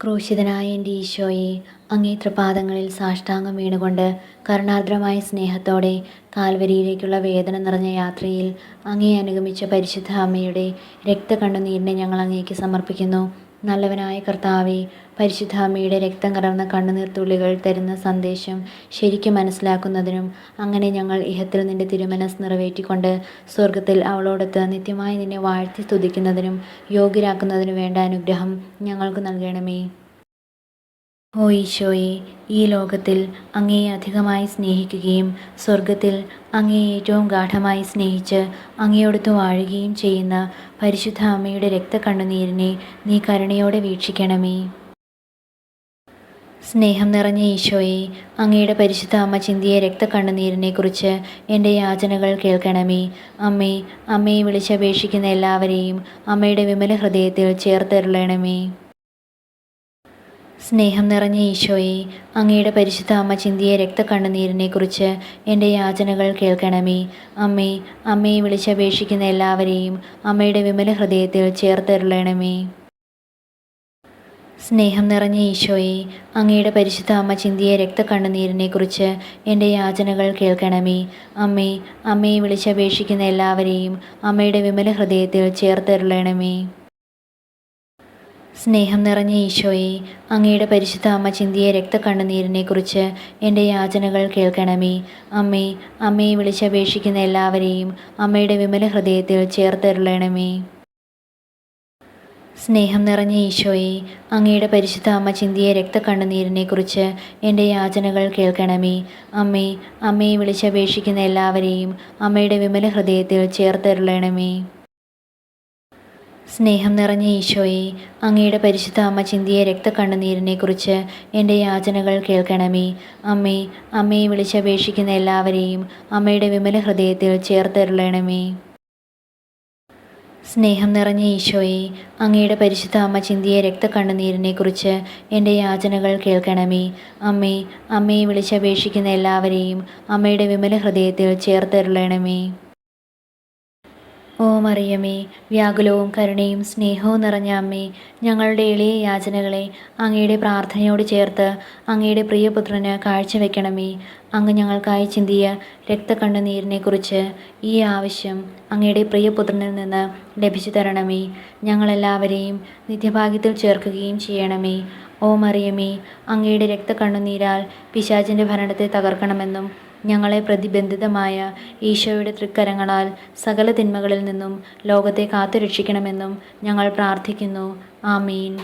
ക്രൂശിതനായ എൻ്റെ ഈശോയെ, അങ്ങേ തൃപാദങ്ങളിൽ സാഷ്ടാംഗം വീണുകൊണ്ട് കരുണാർദ്രമായ സ്നേഹത്തോടെ കാൽവരിയിലേക്കുള്ള വേദന നിറഞ്ഞ യാത്രയിൽ അങ്ങേ അനുഗമിച്ച പരിശുദ്ധ അമ്മയുടെ രക്തകണ്ണുനീരിനെ ഞങ്ങൾ അങ്ങേക്ക് സമർപ്പിക്കുന്നു. നല്ലവനായ കർത്താവേ, പരിശുദ്ധ അമ്മയുടെ രക്തം കലർന്ന കണ്ണുനീർ തുള്ളികൾ തരുന്ന സന്ദേശം ശരിക്കും മനസ്സിലാക്കുന്നതിനും അങ്ങനെ ഞങ്ങൾ ഇഹത്തിൽ നിന്റെ തിരുമനസ് നിറവേറ്റിക്കൊണ്ട് സ്വർഗത്തിൽ അവളോടൊത്ത് നിത്യമായി നിന്നെ വാഴ്ത്തി സ്തുതിക്കുന്നതിനും യോഗ്യരാക്കുന്നതിനു വേണ്ട അനുഗ്രഹം ഞങ്ങൾക്ക് നൽകണമേ. ഓ ഈശോയെ, ഈ ലോകത്തിൽ അങ്ങയെ അധികമായി സ്നേഹിക്കുകയും സ്വർഗത്തിൽ അങ്ങയെ ഏറ്റവും ഗാഢമായി സ്നേഹിച്ച് അങ്ങയോടൊത്ത് വാഴുകയും ചെയ്യുന്ന പരിശുദ്ധ അമ്മയുടെ രക്തക്കണ്ണുനീരിനെ നീ കരുണയോടെ വീക്ഷിക്കണമേ. സ്നേഹം നിറഞ്ഞ ഈശോയെ, അങ്ങയുടെ പരിശുദ്ധ അമ്മ ചിന്തിയ രക്തക്കണ്ണുനീരിനെക്കുറിച്ച് എൻ്റെ യാചനകൾ കേൾക്കണമേ. അമ്മയെ വിളിച്ചപേക്ഷിക്കുന്ന എല്ലാവരെയും അമ്മയുടെ വിമല ഹൃദയത്തിൽ ചേർത്തരുളണമേ. സ്നേഹം നിറഞ്ഞ ഈശോയെ, അങ്ങയുടെ പരിശുദ്ധ അമ്മ ചിന്തിയ രക്തക്കണ്ണുനീരിനെക്കുറിച്ച് എൻ്റെ യാചനകൾ കേൾക്കണമേ. അമ്മയെ വിളിച്ചപേക്ഷിക്കുന്ന എല്ലാവരെയും അമ്മയുടെ വിമല ഹൃദയത്തിൽ ചേർത്തരുളണമേ. സ്നേഹം നിറഞ്ഞ ഈശോയെ, അങ്ങയുടെ പരിശുദ്ധ അമ്മ ചിന്തിയ രക്തക്കണ്ണുനീരിനെക്കുറിച്ച് എൻ്റെ യാചനകൾ കേൾക്കണമേ. അമ്മയെ വിളിച്ചപേക്ഷിക്കുന്ന എല്ലാവരെയും അമ്മയുടെ വിമല ഹൃദയത്തിൽ ചേർത്തരുളണമേ. സ്നേഹം നിറഞ്ഞ ഈശോയെ, അങ്ങയുടെ പരിശുദ്ധ അമ്മ ചിന്തിയ രക്തക്കണ്ണുനീരിനെക്കുറിച്ച് എൻ്റെ യാചനകൾ കേൾക്കണമേ. അമ്മയെ വിളിച്ചപേക്ഷിക്കുന്ന എല്ലാവരെയും അമ്മയുടെ വിമല ഹൃദയത്തിൽ ചേർത്തരുളണമേ. സ്നേഹം നിറഞ്ഞ ഈശോയെ, അങ്ങയുടെ പരിശുദ്ധ അമ്മ ചിന്തിയ രക്തക്കണ്ണുനീരിനെക്കുറിച്ച് എൻ്റെ യാചനകൾ കേൾക്കണമേ. അമ്മയെ വിളിച്ചപേക്ഷിക്കുന്ന എല്ലാവരെയും അമ്മയുടെ വിമല ഹൃദയത്തിൽ ചേർത്തരുളണമേ. സ്നേഹം നിറഞ്ഞ ഈശോയെ, അങ്ങയുടെ പരിശുദ്ധ അമ്മ ചിന്തിയ രക്തക്കണ്ണുനീരിനെക്കുറിച്ച് എൻ്റെ യാചനകൾ കേൾക്കണമേ. അമ്മയെ വിളിച്ചപേക്ഷിക്കുന്ന എല്ലാവരെയും അമ്മയുടെ വിമല ഹൃദയത്തിൽ ചേർത്തരുളണമേ. സ്നേഹം നിറഞ്ഞ ഈശോയെ, അങ്ങയുടെ പരിശുദ്ധ അമ്മ ചിന്തിയ രക്തക്കണ്ണുനീരിനെക്കുറിച്ച് എൻ്റെ യാചനകൾ കേൾക്കണമേ. അമ്മയെ വിളിച്ചപേക്ഷിക്കുന്ന എല്ലാവരെയും അമ്മയുടെ വിമല ഹൃദയത്തിൽ ചേർത്തരുളണമേ. ഓ മറിയമേ, വ്യാകുലവും കരുണയും സ്നേഹവും നിറഞ്ഞ അമ്മേ, ഞങ്ങളുടെ എളിയ യാചനകളെ അങ്ങയുടെ പ്രാർത്ഥനയോട് ചേർത്ത് അങ്ങയുടെ പ്രിയപുത്രന് കാഴ്ചവെക്കണമേ. അങ്ങ് ഞങ്ങൾക്കായി ചിന്തിയ രക്തക്കണ്ണുനീരിനെക്കുറിച്ച് ഈ ആവശ്യം അങ്ങയുടെ പ്രിയപുത്രനിൽ നിന്ന് ലഭിച്ചു തരണമേ. ഞങ്ങളെല്ലാവരെയും നിത്യഭാഗ്യത്തിൽ ചേർക്കുകയും ചെയ്യണമേ. ഓ മറിയമേ, അങ്ങയുടെ രക്തക്കണ്ണുനീരാൽ പിശാചിൻ്റെ ഭരണത്തെ തകർക്കണമെന്നും ഞങ്ങളെ പ്രതിബന്ധിതമായ ഈശോയുടെ തൃക്കരങ്ങളാൽ സകല തിന്മകളിൽ നിന്നും ലോകത്തെ കാത്തുരക്ഷിക്കണമെന്നും ഞങ്ങൾ പ്രാർത്ഥിക്കുന്നു. ആമീൻ.